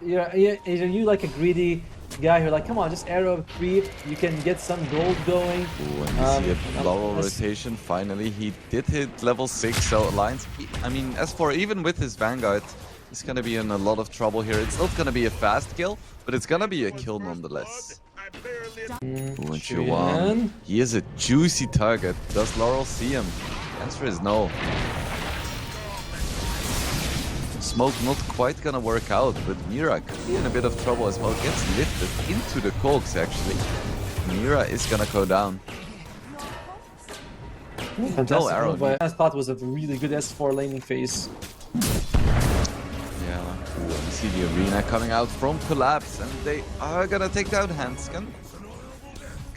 you like a greedy guy who're like, come on, just arrow creep, you can get some gold going. Ooh, and we see a Laurel rotation. Finally, he did hit level 6, so Alliance, I mean, S4, even with his Vanguard, he's gonna be in a lot of trouble here. It's not gonna be a fast kill, but it's gonna be a kill nonetheless. Ooh, and Chiwan, he is a juicy target. Does Laurel see him? The answer is no. Smoke not quite gonna work out, but Mira could be in a bit of trouble as well. Gets lifted into the cogs actually. Mira is gonna go down. Fantastic. No arrow. I thought was a really good S4 laning phase. Yeah. Ooh, we see the arena coming out from Collapse, and they are gonna take down Hansken.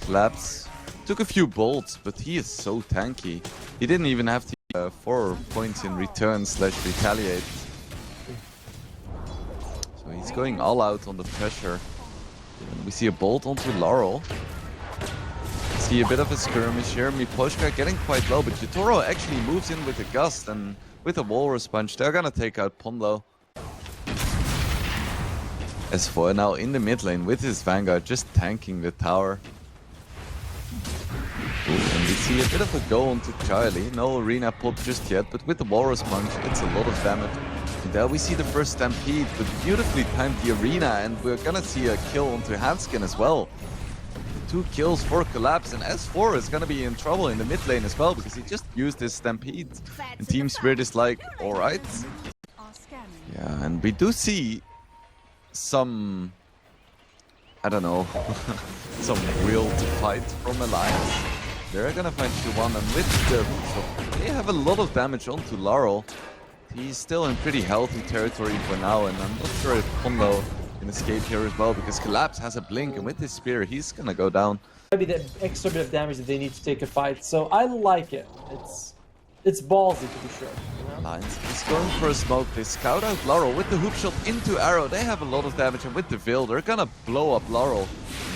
Collapse took a few bolts, but he is so tanky. He didn't even have to 4 points in return / retaliate. So he's going all out on the pressure. And we see a bolt onto Laurel. See a bit of a skirmish here. Miposhka getting quite low, but Yutoro actually moves in with a gust, and with a Walrus Punch, they're gonna take out Ponlo. S4 now in the mid lane with his Vanguard, just tanking the tower. Ooh, and we see a bit of a go onto Charlie. No arena pop just yet, but with the Walrus Punch, it's a lot of damage. And there we see the first Stampede, but beautifully timed the arena, and we're gonna see a kill onto Hansken as well. 2 kills for Collapse, and S4 is gonna be in trouble in the mid lane as well, because he just used his Stampede. And Team Spirit is like, alright. Yeah, and we do see some, I don't know, some will to fight from Alliance. They're gonna find Chiwan, and with the, so they have a lot of damage onto Laurel. He's still in pretty healthy territory for now, and I'm not sure if Ponlo can escape here as well, because Collapse has a blink, and with his spear, he's gonna go down. Maybe that extra bit of damage that they need to take a fight, so I like it. It's ballsy to be sure. Alliance is going for a smoke. They scout out Laurel with the hook shot into Arrow. They have a lot of damage, and with the Veil, they're gonna blow up Laurel.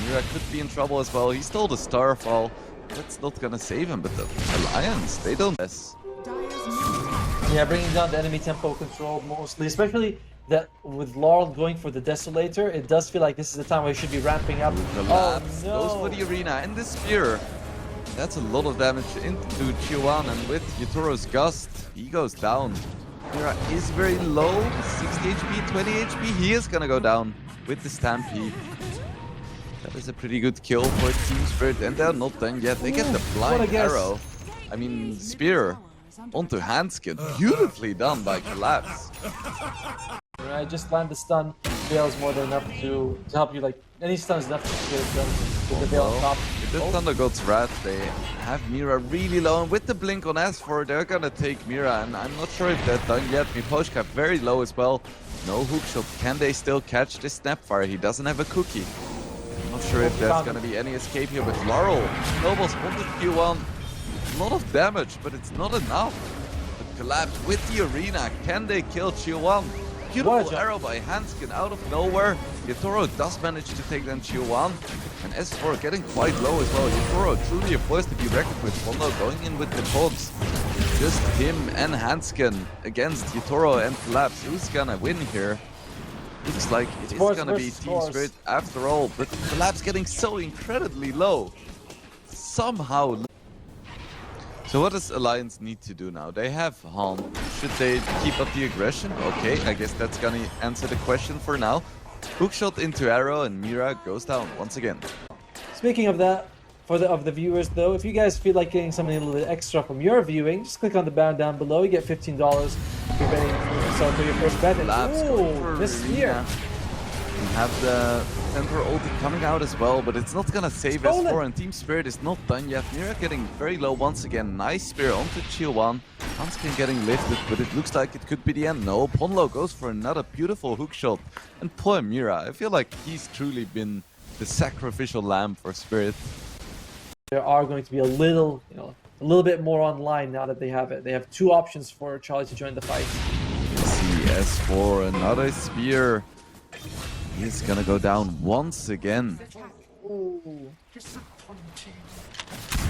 Mira could be in trouble as well. He stole the Starfall. That's not gonna save him, but the Alliance, they don't mess. Yeah, bringing down the enemy tempo control mostly, especially that with Laurel going for the Desolator, it does feel like this is the time where he should be ramping up. Collapse no. goes for the arena, and the spear. That's a lot of damage into Chiwan, and with Yutoro's Gust, he goes down. Mira is very low, 60 HP, 20 HP. He is gonna go down with the Stampede. That is a pretty good kill for Team Spirit, and they're not done yet. They get the blind arrow. I mean, spear onto Hansken. Beautifully done by Collapse. Right, just land the stun. Veil is more than enough to help you. Like any stun is enough to get it done with the Veil on top. With the Thunder God's Wrath, they have Mira really low, and with the blink on S4, they're gonna take Mira, and I'm not sure if they're done yet. Miposhka very low as well. No hook shot. Can they still catch this Snapfire? He doesn't have a cookie. I'm not sure if there's gonna be any escape here with Laurel. Snowballs onto Q1. A lot of damage, but it's not enough. But Collapse with the arena. Can they kill Chiwan? Beautiful arrow by Hansken out of nowhere. Yutoro does manage to take down Chiwan. And S4 getting quite low as well. Yutoro truly a force to be reckoned with. Ponlo going in with the pods. Just him and Hansken against Yutoro and Collapse. Who's gonna win here? Looks like it is gonna be Team Spirit after all. But Collapse getting so incredibly low. Somehow. So what does Alliance need to do now? They have Han. Should they keep up the aggression? Okay, I guess that's gonna answer the question for now. Hookshot into Arrow, and Mira goes down once again. Speaking of that, of the viewers though, if you guys feel like getting something a little bit extra from your viewing, just click on the banner down below. You get $15 if you're betting for your first bet. And this year. We have the Temper ulti coming out as well, but it's not gonna save S4, and Team Spirit is not done yet. Mira getting very low once again. Nice spear onto Chiwan. Hansken getting lifted, but it looks like it could be the end. No, Ponlo goes for another beautiful hook shot. And poor Mira, I feel like he's truly been the sacrificial lamb for Spirit. There are going to be a little bit more online now that they have it. They have 2 options for Charlie to join the fight. CS4, another spear. He's gonna go down once again.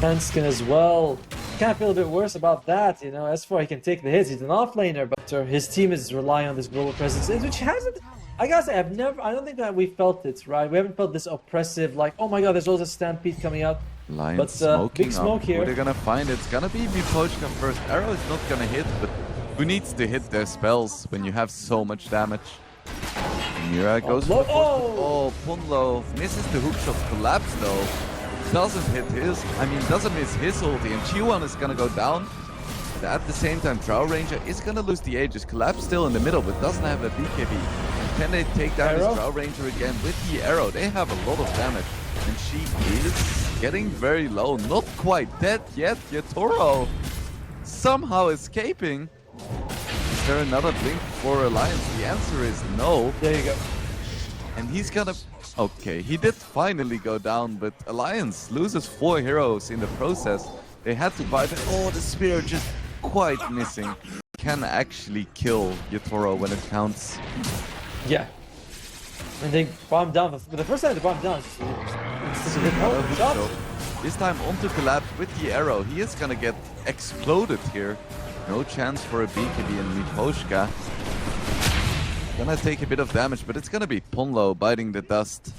Hansken as well. Can't feel a bit worse about that, you know. S4, he can take the hits. He's an offlaner, but his team is relying on this global presence, which I gotta say, I don't think that we felt it, right? We haven't felt this oppressive, like, oh my god, there's always a stampede coming out. Lions But smoking big smoke up. here. Who they're gonna find? It's gonna be Miposhka first. Arrow is not gonna hit, but who needs to hit their spells when you have so much damage? Mira goes for the Punlo misses the hookshot. Collapse though. Doesn't hit his, doesn't miss his ulti, and G1 is gonna go down. At the same time, Drow Ranger is gonna lose the Aegis. Collapse still in the middle, but doesn't have a BKB. Can they take down this Drow Ranger again with the arrow? They have a lot of damage, and she is getting very low. Not quite dead yet. Yatoro somehow escaping. Is there another blink for Alliance? The answer is no. There you go. And he's gonna... Okay, he did finally go down, but Alliance loses 4 heroes in the process. They had to buy the... Oh, the spear just quite missing. Can actually kill Yatoro when it counts. Yeah. And they bomb down. The first time they bomb down, this time onto Collapse with the arrow. He is gonna get exploded here. No chance for a BKB in Miposhka. Gonna take a bit of damage, but it's gonna be Punlo biting the dust.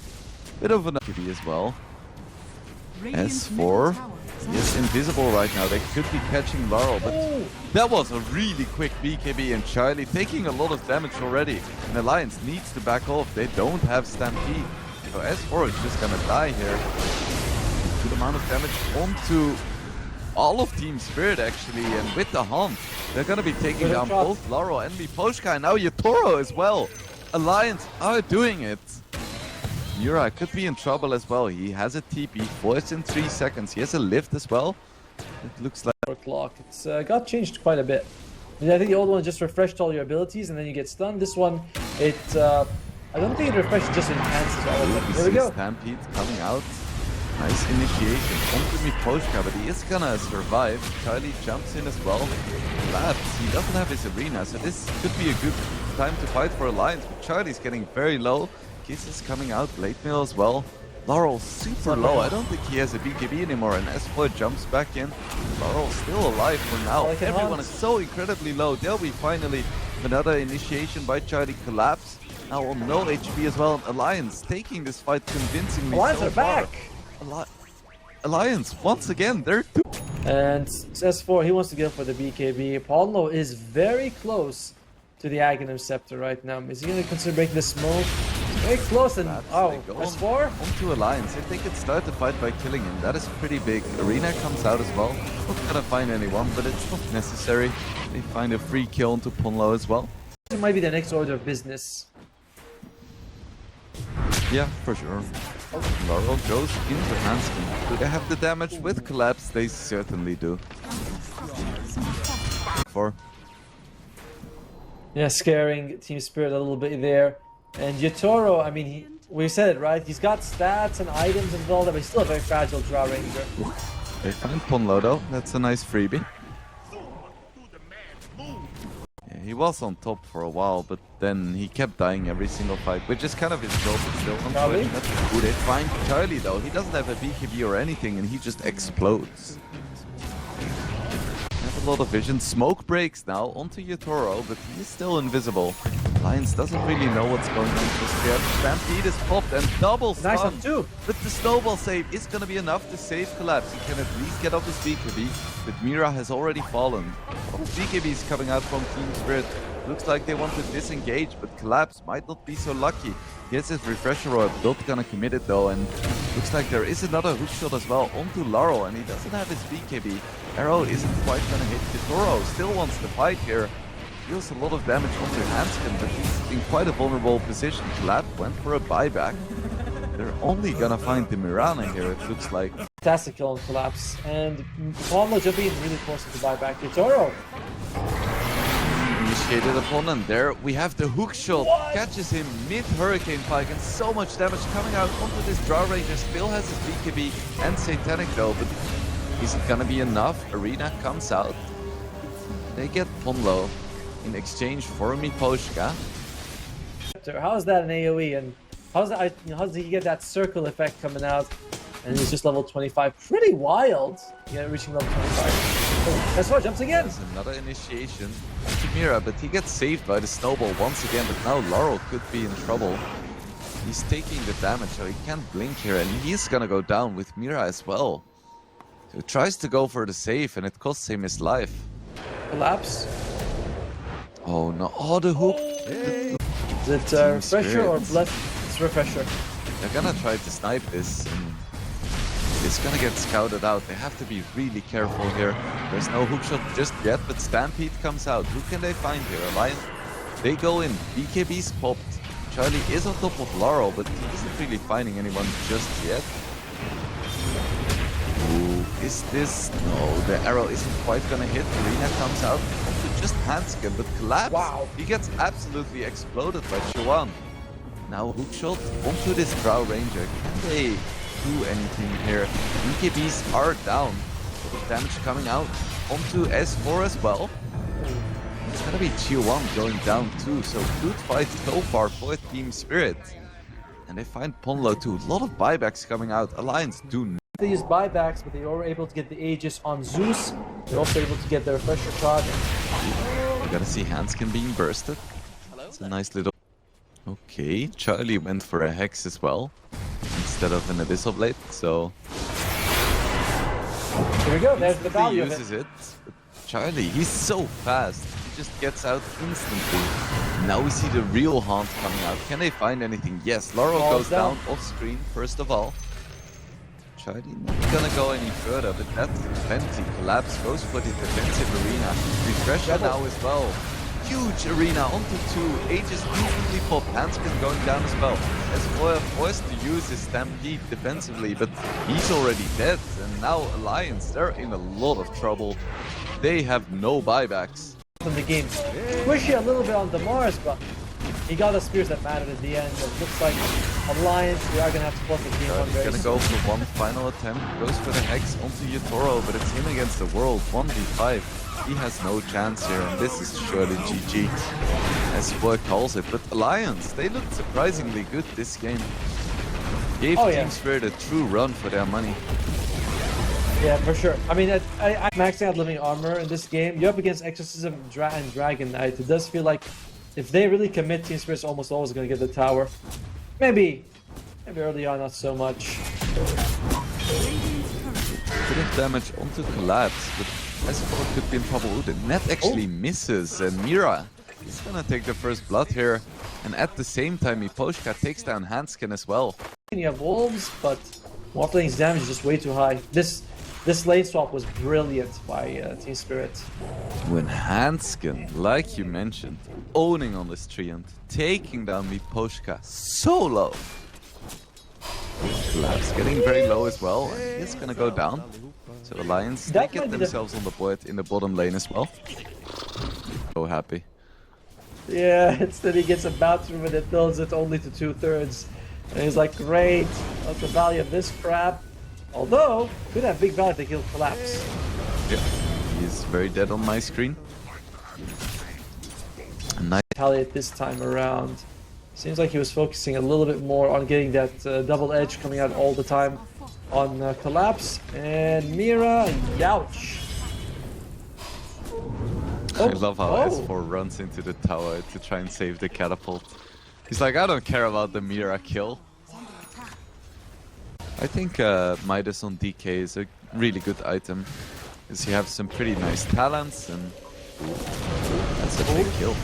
Bit of an BKB as well. S4 is invisible right now. They could be catching Laurel, but that was a really quick BKB, and Charlie taking a lot of damage already. And Alliance needs to back off. They don't have Stampede. So S4 is just gonna die here. Good amount of damage onto all of Team Spirit actually, and with the Hunt, they're gonna be taking down both Laurel and Miposhka, and now Yatoro as well. Alliance are doing it. Mura could be in trouble as well. He has a TP, forced in 3 seconds. He has a lift as well. It looks like clock. It's got changed quite a bit. I think the old one just refreshed all your abilities and then you get stunned. This one, I don't think it refreshes, just enhances all of them. Here we go. Stampede coming out. Nice initiation onto Miposhka, but he is gonna survive. Charlie jumps in as well. Labs, he doesn't have his arena, so this could be a good time to fight for Alliance, but Charlie's getting very low. Kiss is coming out, Blade Mail as well. Laurel super low, I don't think he has a BKB anymore, and S4 jumps back in. Laurel still alive for now. Everyone is so incredibly low. There we finally another initiation by Charlie. Collapse. Now on no HP as well. Alliance taking this fight convincingly. Alliance are back! Alliance, once again, they're two. And S4, he wants to go for the BKB. Paulo is very close to the Aghanim Scepter right now. Is he going to consider breaking the smoke? Very close, and S4? Onto Alliance. If they could start the fight by killing him, that is pretty big. Arena comes out as well. Not gonna find anyone, but it's not necessary. They find a free kill onto Punlo as well. It might be the next order of business. Yeah, for sure. Laurel goes into Hanskin. Do they have the damage with Collapse? They certainly do. Yeah, scaring Team Spirit a little bit there. And Yatoro, I mean, we said it, right? He's got stats and items and all that, but he's still a very fragile Drow Ranger. They find Punlo though. That's a nice freebie. Yeah, he was on top for a while, but then he kept dying every single fight, which is kind of his job. It's still unfortunate. They find Charlie though. He doesn't have a BKB or anything, and he just explodes. A lot of vision. Smoke breaks now onto Yatoro, but he is still invisible. Alliance doesn't really know what's going on just yet. Stampede is popped and double stun. Nice one too. But the snowball save is going to be enough to save Collapse. He can at least get off his BKB, but Mira has already fallen. BKBs coming out from Team Spirit. Looks like they want to disengage, but Collapse might not be so lucky. He has his refresher orb, not gonna commit it though, and looks like there is another hookshot as well onto Laurel, and he doesn't have his BKB. Arrow isn't quite gonna hit. Yatoro still wants to fight here. Deals a lot of damage onto Hanskin, but he's in quite a vulnerable position. Collapse went for a buyback. They're only gonna find the Mirana here, it looks like. Fantastic kill on Collapse, and Paulo jumping in really close to buy back. Yatoro initiated upon, and there we have the hook shot. Catches him mid Hurricane Pike, and so much damage coming out onto this Drow Ranger. Still has his BKB and Satanic though, but is it gonna be enough? Arena comes out. They get Punlo in exchange for Miposhka. How is that an AoE, and how does he get that circle effect coming out? And he's just level 25. Pretty wild. Yeah, reaching level 25. S4 jumps again. There's another initiation to Mira, but he gets saved by the snowball once again. But now Laurel could be in trouble. He's taking the damage, so he can't blink here, and he's gonna go down with Mira as well. So he tries to go for the save, and it costs him his life. Collapse. Oh no! Oh, the hook! Is it refresher or blood? It's refresher. They're gonna try to snipe this, and it's gonna get scouted out. They have to be really careful here. There's no hook shot just yet, but Stampede comes out. Who can they find here? Alliance? They go in. BKB's popped. Charlie is on top of Laurel, but he isn't really finding anyone just yet. Ooh, is this? No, the arrow isn't quite gonna hit. Arena comes out. Just handskin, but Collapse. Wow. He gets absolutely exploded by Chuan. Now hook shot onto this Drow Ranger. Can they do anything here? BKBs are down. Damage coming out onto S4 as well. It's gonna be Chuan going down too. So good fight so far for Team Spirit. And they find Ponlo too. A lot of buybacks coming out. Alliance do. They use buybacks, but they were able to get the Aegis on Zeus. They're also able to get the refresher charge. We're gonna see Hanskin being bursted. It's a nice little... Okay, Charlie went for a Hex as well, instead of an Abyssal Blade, so... Here we go, there's the value of uses it. But Charlie, he's so fast. He just gets out instantly. Now we see the real Haunt coming out. Can they find anything? Yes, Laurel goes down off screen, first of all. Charlie not gonna go any further, but that's plenty. Collapse goes for the defensive arena. Refresher now as well. Huge arena onto 2. Aegis instantly pop. Hanskin going down as well. As Foyer forced to use his Stampede defensively, but he's already dead. And now Alliance, they're in a lot of trouble. They have no buybacks. In the game. Squishy a little bit on the Mars, but he got the spears that mattered at the end. It looks like Alliance, we are going to have to put the game on He's going to go for one final attempt. Goes for the Hex onto Yutoro, but it's him against the world. 1v5. He has no chance here, and this is surely GG. As Boy calls it. But Alliance, they looked surprisingly good this game. Gave Team Spirit a true run for their money. Yeah, for sure. I mean, I'm maxing out living armor in this game. You're up against Exorcism and Dragon Knight. It does feel like if they really commit, Team Spirit's almost always going to get the tower. Maybe early on, not so much. Bit of damage onto Collapse, but S4 could be in trouble. Ooh, the net actually misses, and Mira is gonna take the first blood here. And at the same time, Miposhka takes down Hanskin as well. You have Wolves, but Morphling's damage is just way too high. This lane swap was brilliant by Team Spirit. When Hanskin, like you mentioned, owning on this Treant, taking down Miposhka so low. Collapse getting very low as well, and he's gonna go down. So Alliance, they get themselves on the board in the bottom lane as well. So happy. Yeah, instead he gets a bathroom and it builds it only to 2/3. And he's like, great, what's the value of this crap? Although, could have big value if they kill Collapse. Yeah, he's very dead on my screen. Nice. Retaliate this time around. Seems like he was focusing a little bit more on getting that double edge coming out all the time on Collapse. And Mira, youch. I love how S4 runs into the tower to try and save the catapult. He's like, I don't care about the Mira kill. I think Midas on DK is a really good item. Because you have some pretty nice talents and... That's a big kill.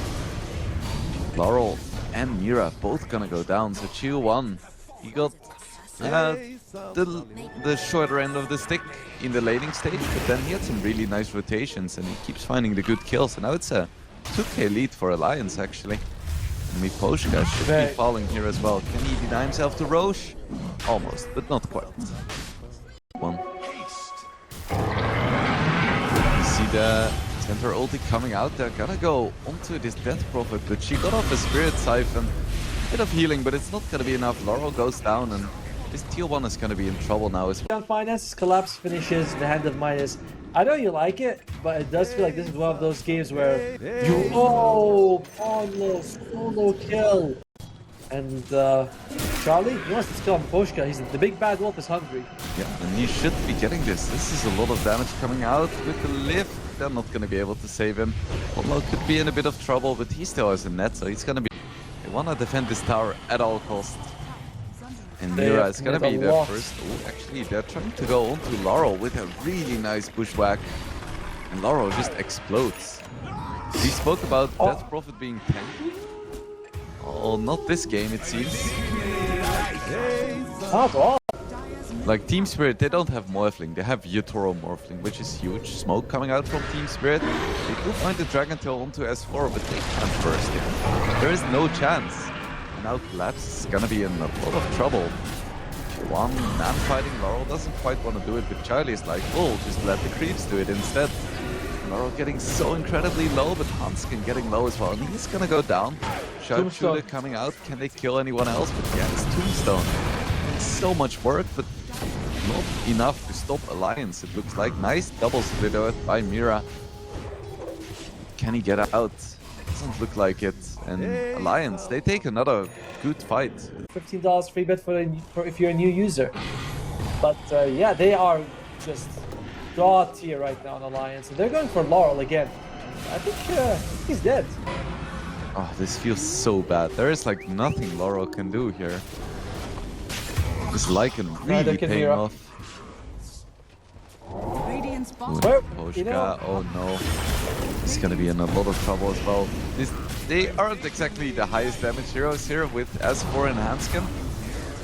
Laurel and Mira both gonna go down, so Chiu won. He got the shorter end of the stick in the laning stage, but then he had some really nice rotations and he keeps finding the good kills. And now it's a 2k lead for Alliance actually. And Miposhka should be falling here as well. Can he deny himself to Roche? Almost, but not quite. One. You see the center ulti coming out. They're gonna go onto this Death Prophet, but she got off a Spirit Siphon. Bit of healing, but it's not gonna be enough. Laurel goes down, and this tier 1 is gonna be in trouble now as well. On Finance, Collapse finishes the Hand of Midas. I know you like it, but it does feel like this is one of those games where you Ponlo solo kill, and Charlie, he wants to kill on Poshka. He's the big bad wolf is hungry. Yeah, and he should be getting this. This is a lot of damage coming out with the lift. They're not going to be able to save him. Although could be in a bit of trouble, but he still has a net, so he's going to be... They want to defend this tower at all costs. And Mira is going to be their first... Oh, actually, they're trying to go onto Laurel with a really nice bushwhack. And Laurel just explodes. We spoke about Death Prophet being tanky. Oh, not this game, it seems. Like Team Spirit, they don't have Morphling, they have Yutoro Morphling, which is huge. Smoke coming out from Team Spirit. They do find the Dragon Tail onto S4, but they can't burst it. There is no chance. And now Collapse is gonna be in a lot of trouble. One man fighting Laurel doesn't quite want to do it, but Charlie is like, oh, just let the creeps do it instead. Laurel getting so incredibly low, but Hanskin getting low as well, and he's gonna go down. Sharpshooter coming out, can they kill anyone else? But yeah, it's Tombstone. It's so much work, but not enough to stop Alliance, it looks like. Nice double split out by Mira. Can he get out? Doesn't look like it. And Alliance, they take another good fight. $15 free bet for if you're a new user. But yeah, they are just god tier right now on Alliance. And they're going for Laurel again. I think he's dead. Oh, this feels so bad. There is like nothing Laurel can do here. This Lycan really paying off. Poshka, oh no. He's gonna be in a lot of trouble as well. They aren't exactly the highest damage heroes here with S4 and Hanskin.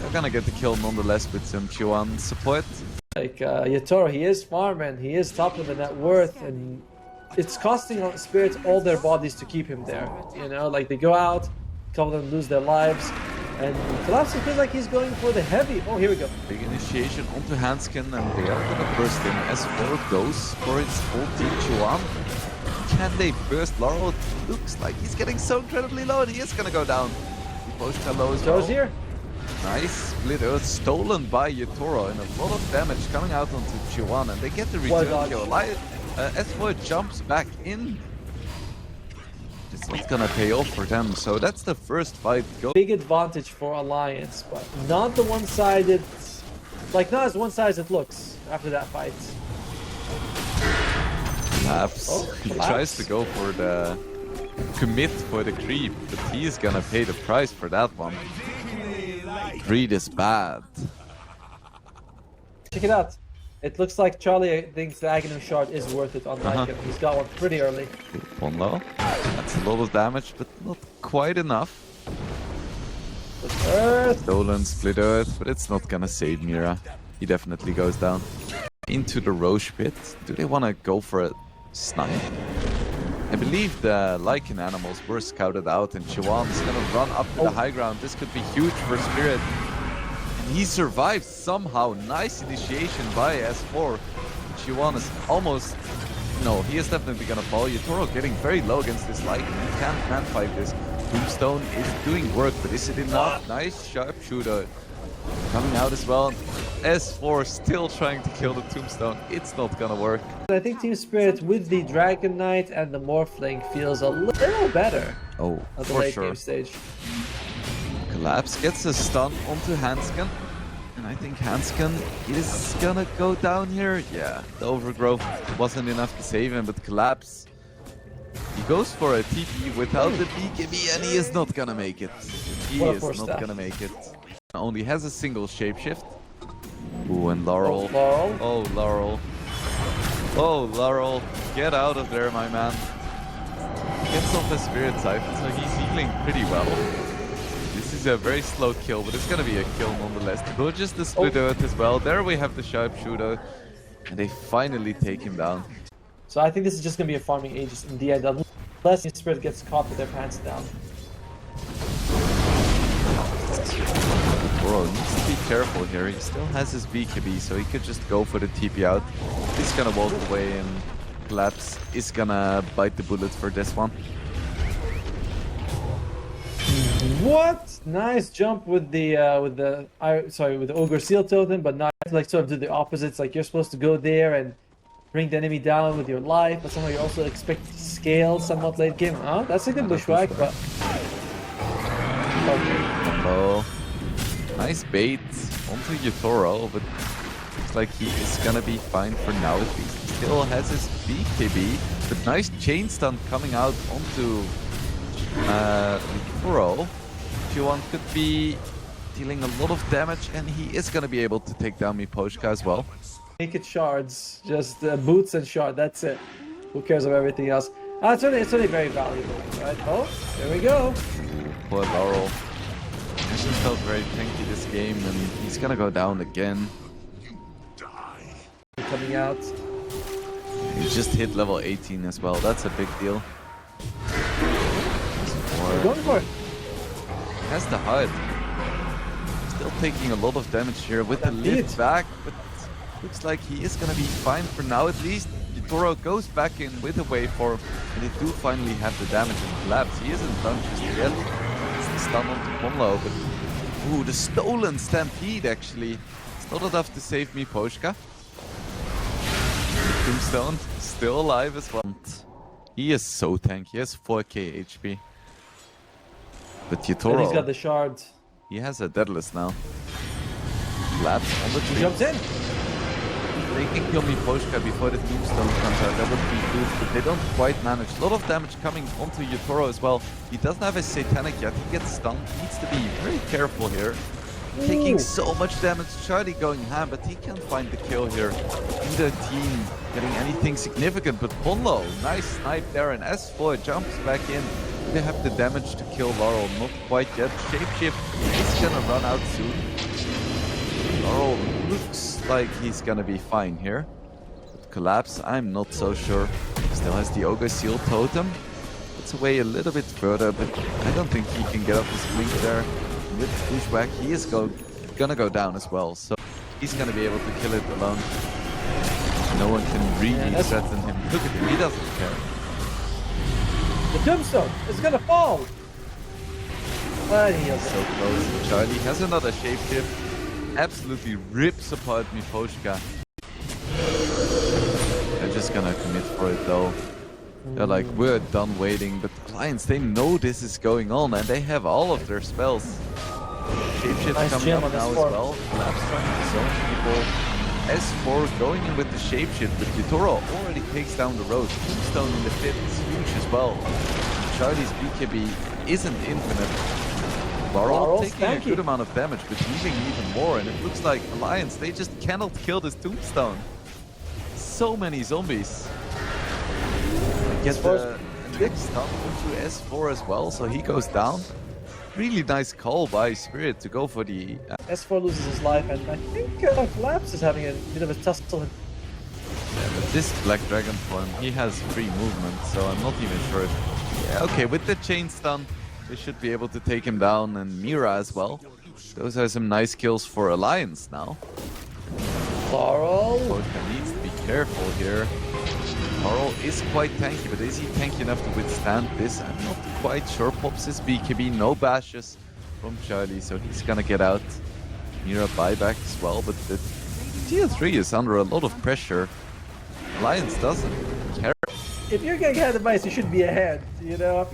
They're gonna get the kill nonetheless with some Chiwan support. Like Yatoro, he is farming, he is top of the net worth, and it's costing spirits all their bodies to keep him there. You know, like they go out, a couple of them lose their lives, and Collapse feels like he's going for the heavy. Oh, here we go. Big initiation onto Hanskin, and they are gonna burst in. S4 goes for its full team Chiwan. Can they burst Laurel? It looks like he's getting so incredibly low, and he is gonna go down. Poshka low as well. Here. Nice split earth stolen by Yutoro, and a lot of damage coming out onto Chiwan, and they get the return kill. S4 jumps back in. It's not gonna pay off for them, so that's the first fight. Big advantage for Alliance, but not the one-sided, like not as one-sided as it looks after that fight. Collapse. He tries to go for the commit for the creep, but he's gonna pay the price for that one. Greed is bad. Check it out. It looks like Charlie thinks the Aghanim Shard is worth it on Lycan. He's got one pretty early. One low. That's a lot of damage, but not quite enough. Stolen, split earth, but it's not gonna save Mira. He definitely goes down. Into the Roche pit. Do they want to go for a snipe? I believe the Lycan animals were scouted out, and Chiwan's gonna run up to the high ground. This could be huge for Spirit. He survives somehow. Nice initiation by S4. Chiwan is almost... No, he is definitely gonna fall. Yutoro getting very low against this Lycan. He can't man-fight this. Tombstone is doing work, but is it enough? Nice sharpshooter coming out as well. S4 still trying to kill the Tombstone. It's not gonna work. I think Team Spirit with the Dragon Knight and the Morphling feels a little better. Oh, at the for late sure. game stage. Collapse gets a stun onto Hanskin. And I think Hanskin is gonna go down here. Yeah, the overgrowth wasn't enough to save him, but Collapse, he goes for a TP without the BKB, and he is not gonna make it. He is not gonna make it. Only has a single shapeshift. Ooh, and Laurel. Oh, Laurel. Oh, Laurel. Get out of there, my man. Gets off the Spirit Siphon, so he's healing pretty well. This is a very slow kill, but it's gonna be a kill nonetheless. Go just the split earth as well. There we have the sharpshooter. And they finally take him down. So I think this is just gonna be a farming Aegis in the end, unless the Spirit gets caught with their pants down. Bro, needs to be careful here. He still has his BKB, so he could just go for the TP out. He's gonna walk away, and Collapse is gonna bite the bullet for this one. What? Nice jump with the Ogre Seal Totem, but not like sort of do the opposites. Like you're supposed to go there and bring the enemy down with your life, but somehow you also expect to scale somewhat late game. That's a good bushwhack, but okay. Nice bait onto Yutoro, but looks like he is gonna be fine for now at least. He still has his BKB, but nice chain stun coming out onto Yutoro. Q1 could be dealing a lot of damage, and he is gonna be able to take down Miposhka as well. Make it shards, just boots and shard, that's it. Who cares about everything else? It's only very valuable, right? Oh, there we go. Poor Laurel. He felt very tanky this game, and he's gonna go down again. Coming out. He just hit level 18 as well. That's a big deal. We're going for it. Has the HUD. Still taking a lot of damage here with the lift back, but looks like he is gonna be fine for now at least. Yutoro goes back in with a waveform, and they do finally have the damage and collapse. He isn't done just yet. It's the stun onto Ponlo, but ooh, the stolen stampede actually. It's not enough to save Miposhka. Tombstone still alive as well. He is so tanky. He has 4k HP. But Yutoro, And he's got the shard. he has a deadless now. Collapse on the tree. He jumps in. They can kill Miposhka before the Tombstone comes out. That would be good, but they don't quite manage. A lot of damage coming onto Yutoro as well. He doesn't have his Satanic yet. He gets stunned. He needs to be very careful here. Taking so much damage. Charlie going ham, but he can't find the kill here. Neither team getting anything significant, but Ponlo, nice snipe there, and S4 jumps back in. They have the damage to kill Laurel, not quite yet. Shapeshift is gonna run out soon. Laurel looks like he's gonna be fine here. But Collapse, I'm not so sure. Still has the Ogre Seal Totem. It's away a little bit further, but I don't think he can get off his blink there. With Pushback, he is gonna go down as well, so he's gonna be able to kill it alone. No one can really threaten him. Look at him, he doesn't care. The Tombstone is gonna fall. But he is So close. Charlie has another shapeshift. Absolutely rips apart Miposhka. They're just gonna commit for it though. They're like, we're done waiting, but the Lions, they know this is going on, and they have all of their spells. Shapeshift Nice coming gem up on now this as form. well. Collapse trying to zone people. S4 going in with the shapeshift, but Yutoro already takes down the road. Tombstone in the pit is huge as well. Charlie's BKB isn't infinite. Laurel taking a good amount of damage, but leaving even more, and it looks like Alliance, they just cannot kill this Tombstone. So many zombies. Get the next stun into S4 as well, so he goes down. Really nice call by Spirit to go for the... S4 loses his life, and I think Collapse is having a bit of a tussle. Yeah, but this Black Dragon form, he has free movement, so I'm not even sure if... Yeah, okay, with the chain stun, they should be able to take him down, and Mira as well. Those are some nice kills for Alliance now. Laurel. Vodka needs to be careful here. Laurel is quite tanky, but is he tanky enough to withstand this? I'm not quite sure. Pops his BKB, no bashes from Charlie, so he's gonna get out. Mira buyback as well, but the tier 3 is under a lot of pressure. Alliance doesn't care. If you're getting ahead of mice, you should be ahead. You know,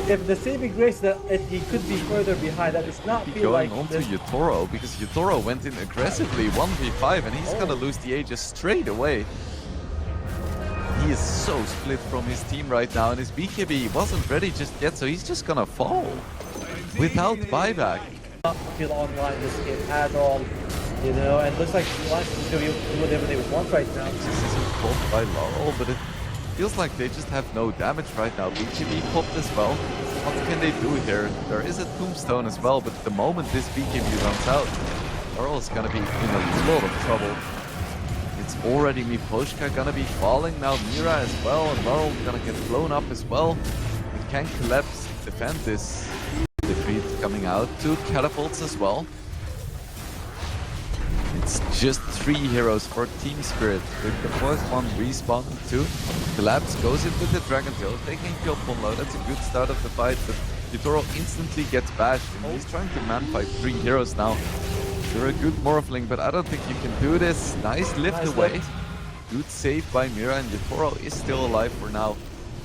if the saving grace that he could be further behind, that does not feel Going like on to Yutoro, because Yutoro went in aggressively 1v5, and he's gonna lose the Aegis straight away. He is so split from his team right now, and his BKB wasn't ready just yet, so he's just gonna fall without buyback. Not feel online this game at all, you know, and looks like the Lions can do whatever they want right now. This isn't caught by Laurel, but it feels like they just have no damage right now. BKB popped as well. What can they do here? There is a Tombstone as well, but the moment this BKB runs out, Laurel is gonna be in a lot of trouble. It's already Miposhka gonna be falling now, Mira as well, and Laurel gonna get blown up as well. It can collapse, defend this defeat coming out. 2 catapults as well. It's just 3 heroes for Team Spirit, with the 4th one respawning too. Collapse goes in with the Dragon Tail, taking kill Ponlo. That's a good start of the fight, but Yutoro instantly gets bashed, and he's trying to man-fight 3 heroes now. You're a good Morphling, but I don't think you can do this. Nice lift away. Good save by Mira, and Yutoro is still alive for now.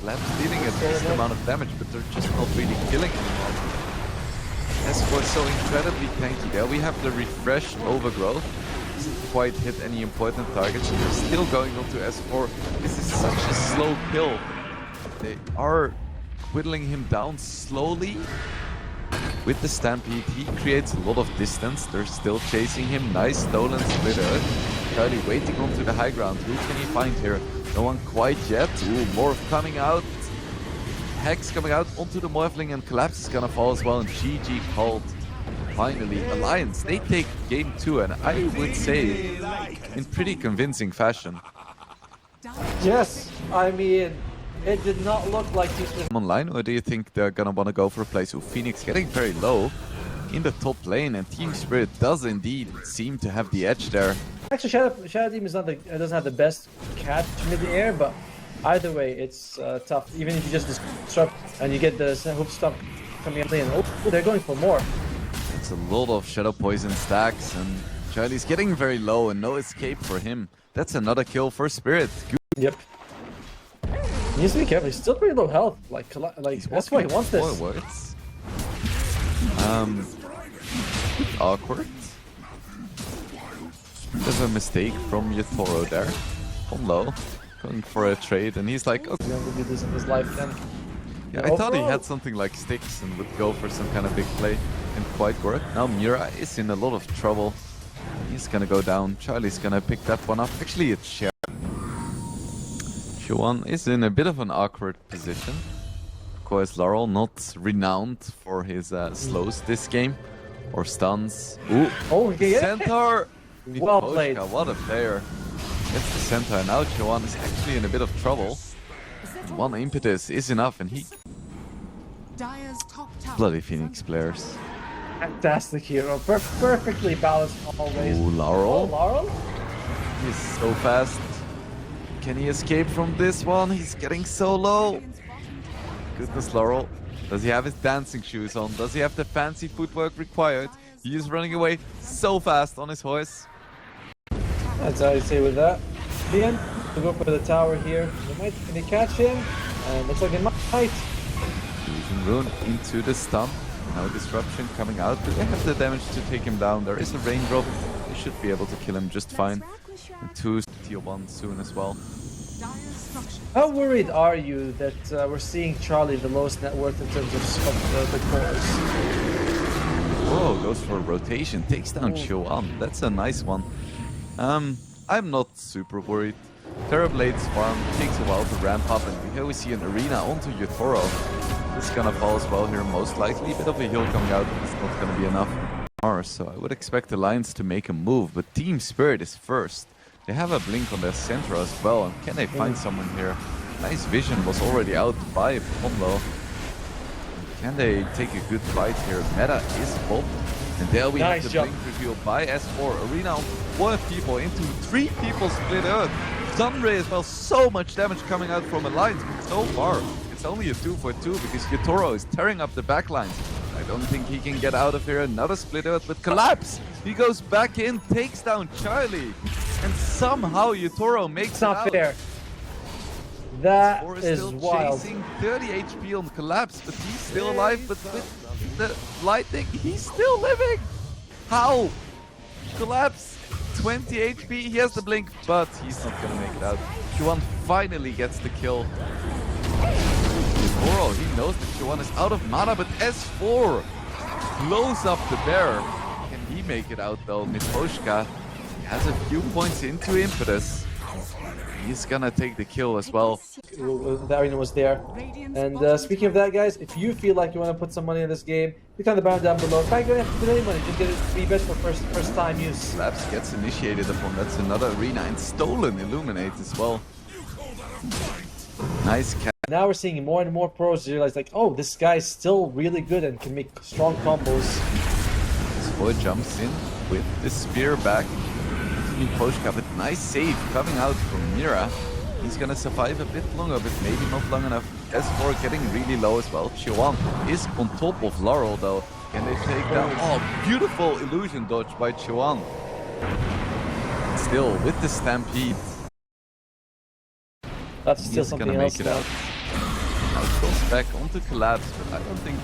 Collapse dealing a decent amount of damage, but they're just not really killing anymore. S4 so incredibly tanky. There we have the refreshed overgrowth. Doesn't quite hit any important targets. They're still going on to S4. This is such a slow kill. They are whittling him down slowly. With the Stampede, he creates a lot of distance. They're still chasing him. Nice stolen splitter. Charlie waiting onto the high ground. Who can he find here? No one quite yet. Ooh, Morph coming out. Hex coming out onto the Morphling, and Collapse is gonna fall as well. And GG called. Finally, Alliance, they take game 2, and I would say in pretty convincing fashion. Yes, I mean, it did not look like these were Online, or do you think they're gonna want to go for a play? So Phoenix getting very low in the top lane, and Team Spirit does indeed seem to have the edge there. Actually, Shadow Team is not doesn't have the best catch mid the air, but either way, it's tough. Even if you just disrupt and you get the hoop stop coming up lane, oh, they're going for more. It's a lot of Shadow Poison stacks, and Charlie's getting very low, and no escape for him. That's another kill for Spirit. Good. Yep. He needs to be careful. He's still pretty low health. Like that's why he wants this. Forwards. Awkward. There's a mistake from Yatoro there. On low, going for a trade, and he's like, okay. He's going to do this in his life then. Yeah, I thought he had something like sticks and would go for some kind of big play. Didn't quite work. Now Mira is in a lot of trouble. He's gonna go down. Charlie's gonna pick that one up. Actually, it's Xiao. Xuan is in a bit of an awkward position. Of course, Laurel not renowned for his slows this game. Or stuns. Ooh, oh, yeah. Centaur! Well played. What a player. Gets the Centaur. Now Xuan is actually in a bit of trouble. One impetus is enough, and he... Bloody Phoenix players. Fantastic hero. Perfectly balanced always. Ooh, Laurel. Oh, Laurel? He's so fast. Can he escape from this one? He's getting so low. Goodness, Laurel. Does he have his dancing shoes on? Does he have the fancy footwork required? He is running away so fast on his horse. That's how you say with that. Ian, to go for the tower here. Can they catch him? Looks like they might. Fusion Rune into the stun. No disruption coming out, but they have the damage to take him down. There is a raindrop. They should be able to kill him just fine. And 2 tier 1 soon as well. How worried are you that we're seeing Charlie the lowest net worth in terms of the cores? Whoa, goes for a rotation. Takes down Chuan. That's a nice one. I'm not super worried. Terrablade's farm takes a while to ramp up, and here we see an arena onto Yatoro. This is gonna fall as well here, most likely. Bit of a heal coming out, but it's not gonna be enough. So I would expect the Lions to make a move, but Team Spirit is first. They have a blink on their center as well, and can they find someone here? Nice vision was already out by Pomlo. Can they take a good fight here? Meta is popped. And there we have the blink reveal by S4. Arena of 4 people into 3 people split earth. Sunray as well, so much damage coming out from Alliance, but so far it's only a 2-for-2 because Yatoro is tearing up the backlines. I don't think he can get out of here. Another split earth with Collapse. He goes back in, takes down Charlie, and somehow Yatoro makes it out. Not fair. That Or is still wild. chasing 30 HP on Collapse, but he's still alive. But with the lightning, he's still living. How? Collapse, 20 HP. He has the blink, but he's not gonna make it out. Chuan finally gets the kill. Yatoro, he knows that Chuan is out of mana, but S4 blows up the bear. Can he make it out though? Mitroshka has a few points into impetus. He's gonna take the kill as well. The arena was there. And speaking of that, guys, if you feel like you want to put some money in this game, click on the banner down below. Try going to put any money, just get it free bet for first time use. Labs gets initiated upon. That's another arena, and stolen Illuminate as well. Nice catch. Now we're seeing more and more pros realize like, oh, this guy's still really good and can make strong combos. This boy jumps in with the spear back. Poshka, but nice save coming out from Mira. He's gonna survive a bit longer, but maybe not long enough. S4 getting really low as well. Chuan is on top of Laurel though. Can they take down? Oh, beautiful illusion dodge by Chuan. Still with the Stampede. That's still He's something gonna else make it out. Now it goes back onto Collapse, but I don't think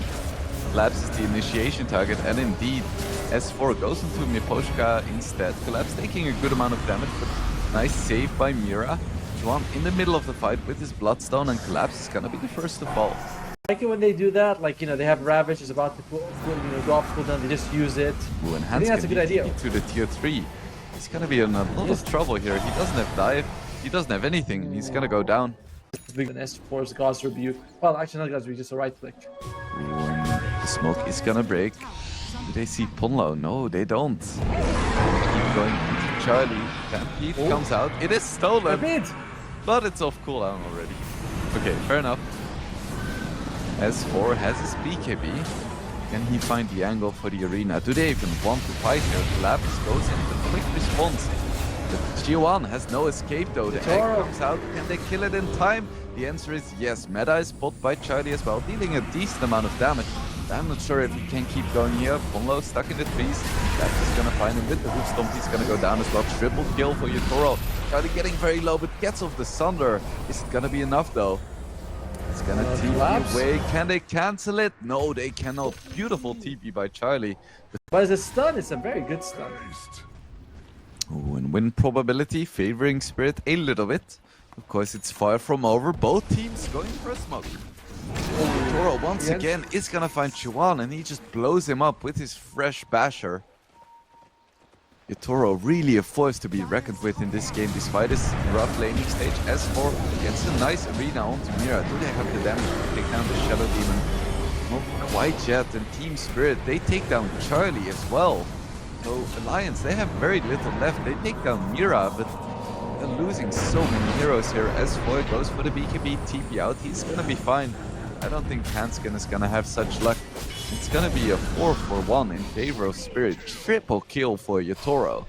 Collapse is the initiation target, and indeed, S4 goes into Miposhka instead. Collapse taking a good amount of damage, but nice save by Mira. Juan in the middle of the fight with his Bloodstone, and Collapse is gonna be the first to fall. I like it when they do that, like, you know, they have Ravage is about to go off cooldown, they just use it. Ooh, and I think that's a good idea. To the tier 3. He's gonna be in a lot of trouble here. He doesn't have dive, he doesn't have anything, he's gonna go down. Big than S4's God's Rebuke. Well, actually not God's Rebuke, just a right click. Ooh, and the smoke is gonna break. Do they see Punlo? No, they don't. Keep going into Charlie. Stampede comes out. It is stolen, but it's off cooldown already. Okay, fair enough. S4 has his BKB. Can he find the angle for the arena? Do they even want to fight here? Collapse goes in the quick response. The G1 has no escape though. The egg comes out. Can they kill it in time? The answer is yes. Meta is spotted by Charlie as well, dealing a decent amount of damage. I'm not sure if he can keep going here. Ponlo stuck in the trees. That's just gonna find him with the hook stomp. He's gonna go down as well. Triple kill for Yatoro. Charlie getting very low, but gets off the Sunder. Is it gonna be enough though? It's gonna TP away. Can they cancel it? No, they cannot. Beautiful TP by Charlie. But as a stun, it's a very good stun. Ooh, and win probability favoring Spirit a little bit. Of course, it's far from over. Both teams going for a smoke. Toro once again is gonna find Chuan, and he just blows him up with his fresh basher. Yatoro really a force to be reckoned with in this game, despite his rough laning stage. S4 gets a nice arena onto Mira. Do they have the damage to take down the Shadow Demon? Not quite yet, and Team Spirit, they take down Charlie as well. So Alliance, they have very little left. They take down Mira, but they're losing so many heroes here. S4 goes for the BKB, TP out. He's gonna be fine. I don't think Hanskin is gonna have such luck. It's gonna be a 4-for-1 in favor of Spirit. Triple kill for Yatoro.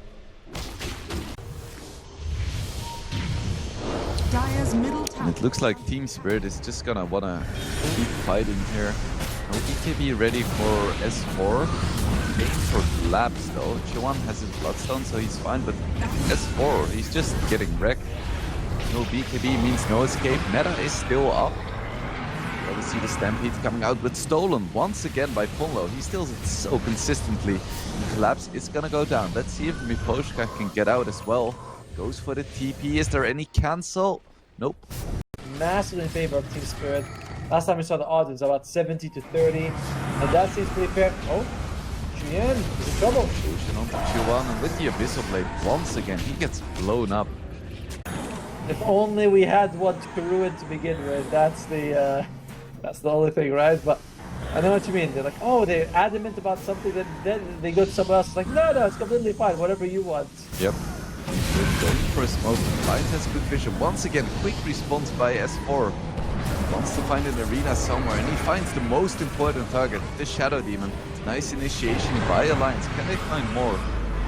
And it looks like Team Spirit is just gonna wanna keep fighting here. No BKB ready for S4. Waiting for Collapse though. Chuan has his Bloodstone, so he's fine, but S4, he's just getting wrecked. No BKB means no escape. Meta is still up. We see the Stampede coming out, but stolen once again by Ponlo. He steals it so consistently. Collapse is gonna go down. Let's see if Miposhka can get out as well. Goes for the TP. Is there any cancel? Nope. Massively in favor of Team Spirit. Last time we saw the odds, it was about 70 to 30. And that seems pretty fair. Oh, Chien is in trouble. Fusion onto Chuan, and with the Abyssal Blade once again, he gets blown up. If only we had one to ruin to begin with. That's the only thing, right? But I know what you mean. They're like, oh, they're adamant about something, then they go to someone else. It's like, no, it's completely fine. Whatever you want. Yep. Going for a smoke. Lions has good vision. Once again, quick response by S4. Wants to find an arena somewhere, and he finds the most important target, the Shadow Demon. Nice initiation by Alliance. Can they find more?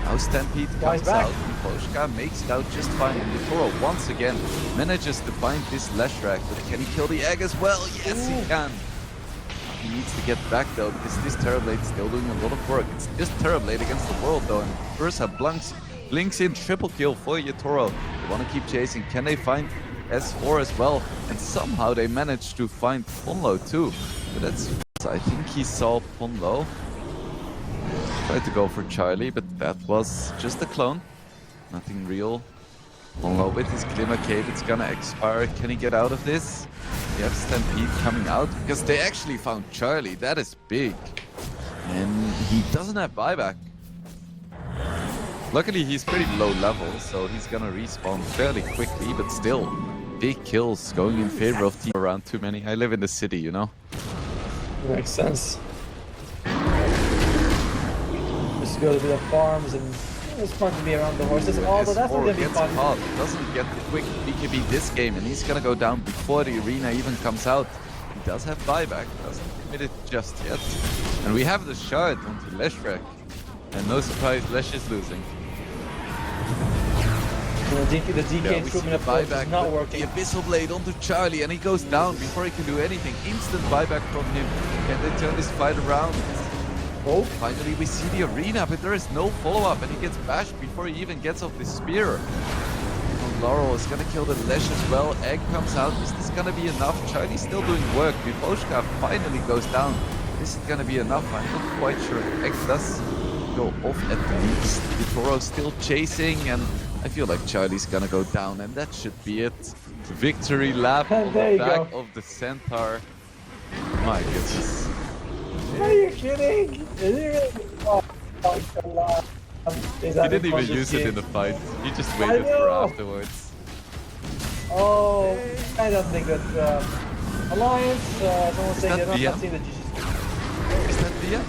Now Stampede comes out, and Poshka makes it out just fine, and Yatoro once again manages to find this Leshrac, but can he kill the egg as well? Yes, he can! He needs to get back though, because this Terrorblade is still doing a lot of work. It's just Terrorblade against the world though, and Ursa blinks in, triple kill for Yatoro. They want to keep chasing. Can they find S4 as well? And somehow they managed to find Ponlo too. But that's, I think he saw Ponlo. Tried to go for Charlie, but that was just a clone. Nothing real. Ponlo with his Glimmer Cave, it's gonna expire. Can he get out of this? They have Stampede coming out, because they actually found Charlie. That is big. And he doesn't have buyback. Luckily, he's pretty low level, so he's gonna respawn fairly quickly, but still, big kills going in favor of team around too many. I live in the city, you know? Makes sense. Just to go to the farms, and it's fun to be around the horses. Although that's not gonna be fun. Hot. Doesn't get the quick BKB this game, and he's gonna go down before the arena even comes out. He does have buyback, doesn't commit it just yet. And we have the shard onto Leshrac. And no surprise, Lesh is losing. The DK improvement of course is not working. The Abyssal Blade onto Charlie, and he goes down before he can do anything. Instant buyback from him. Can they turn this fight around? Oh, finally we see the arena, but there is no follow-up, and he gets bashed before he even gets off the spear. Oh, Laurel is gonna kill the Lesh as well. Egg comes out. Is this gonna be enough? Charlie's still doing work. Miposhka finally goes down. Is it gonna be enough? I'm not quite sure. X does go off at least. Toro's still chasing, and I feel like Charlie's gonna go down, and that should be it. Victory lap on the back of the Centaur. My goodness. Are you kidding? Is he really? Oh, God. He didn't even use it in the fight. He just waited for afterwards. Oh, I don't think that Alliance, someone saying they're not seeing the GG. Is that Via?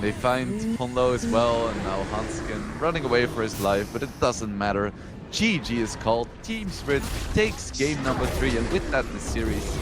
They find Honlo as well, and now Hanskin running away for his life, but it doesn't matter. GG is called. Team Spirit takes game number 3, and with that the series